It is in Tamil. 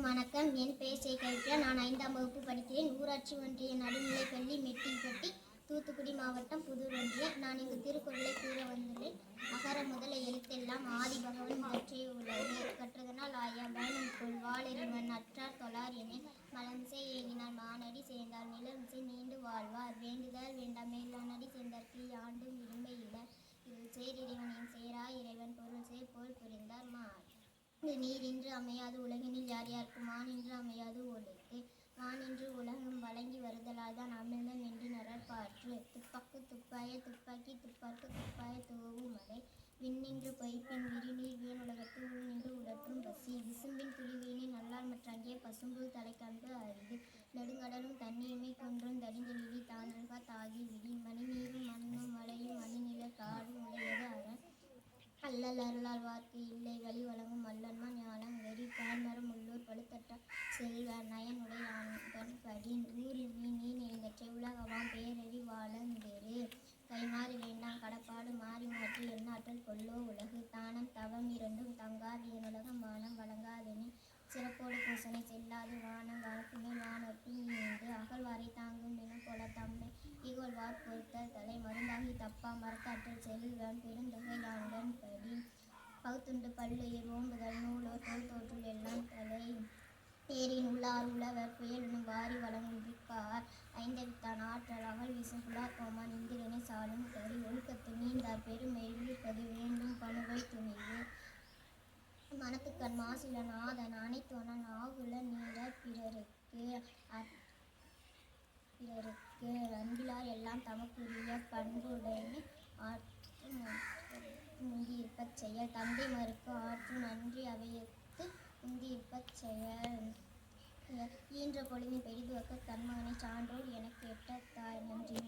வணக்கம். என் பெயர் கவிப்ரியா. நான் 5ஆம் வகுப்பு படிக்கிறேன். ஊராட்சி ஒன்றிய நடுநிலைப்பள்ளி மெட்டில்பட்டி, தூத்துக்குடி மாவட்டம், புதூர் ஒன்றியம். நான் இங்கு திருக்குறளை கூற வந்துள்ளேன். அகர முதல எழுத்தெல்லாம் ஆதி பகவன் முதற்றே உலகு. கற்றதனால் ஆய பயனும் கொள் வாளறிவன் அற்றார் தொழார் எனில் மலமிசை ஏகினால் மானடி சேர்ந்தார் நிலமிசை நீண்டு வாழ்வார். வேண்டுதல் வேண்டாம் மேலானடி சேர்ந்தார்க்கு யாண்டும் விரும்பை இல்லை. இது சேர் இறைவனின் சேரா இறைவன் பொருள் சேர் போல் புரிந்தார் மார். நீரின்று அமையாது உலகினில் யார் யாருக்கும் வானின்று அமையாது ஒழுக்கு. வானின்று உலகம் வழங்கி வருதலால் தான் அமிழ்தம் என்று நரற்பாற்று. துப்பாக்கு துப்பாய துப்பாக்கி துப்பார்க்கு துப்பாய தோவு மலை. விண்ணின்று பொய்ப்பின் விரிநீர் வீணுலகத்து உள்நின்று உடற்றும் பசி. விசும்பின் துளிவீணி நல்லார் மற்றங்கே பசும்புல் தலைக்கன்பு அரிது. நெடுங்கடலும் தண்ணியுமே குன்றும் தடிந்தெழிலி தான்றல்கா தாகி விடி. மணிநீரும் மண்ணும் மலையும் மணிநில காடும் உடையது அரண். அல்லல் அருளால் வார்க்கு இல்லை வழி வழங்கும் மல்லன்மா ஞாலம் வெறி. பான்மரம் உள்ளூர் பழுத்தட்ட செல்வ நயனுடை ஆண்கண் படின். ஊரில் நீ நெய்தற்றை உலகவாம் பேரறி வாழந்தெரு. கைமாறு வேண்டாம் கடப்பாடு மாறி மாற்றி எண்ணாற்றல் கொல்லோ உலகு. தானம் தவம் இரண்டும் தங்கா வியனுலகம் வானம் வழங்காதெனின் சிறப்போடு பூசனை செல்லாது. வானம் வானத்து மேல் வானோர்க்கு ஈந்து அகழ்வாரை தாங்கும் தினம் போல தம்மை இகழ்வார் பொறுத்த தலை. மருந்தாகி தப்பா மரத்தாற்றல் செல்வம் பெருந்தொகை யாண்டன் படி. பகுத்துண்டு பல்லுயிர் ஓம்புதல் நூலோர் தோல் தோற்றுள் எல்லாம் தலை. ஏரின் உள்ளார் உழவர் புயலெனும் வாரி வழங்கும் விக்கார். ஐந்தவித்தான் ஆற்றல் அகல் வீசும் புலார் கோமான் இந்திரனை சாலும் கரி. ஒழுக்கத்து நீந்தார் பெருமை விழுப்பது வேண்டும் பணுவை துணிவு. மனத்துக்கண் மாசில நாதன் அனைத்தோனன் ஆகுல நீர பிறருக்கு. அன்பிலார் எல்லாம் தமக்குரிய பண்புடைமை ஆற்றும் முந்தியிருப்பச் செயல். தந்தை மறுக்கு ஆற்றும் நன்றி அவையத்து முந்தியிருப்பச் செயல். ஈன்ற பொழுதின் பெரிதுவக்க தன்மகனை சான்றோர் எனக் கேட்ட தாய். நன்றி.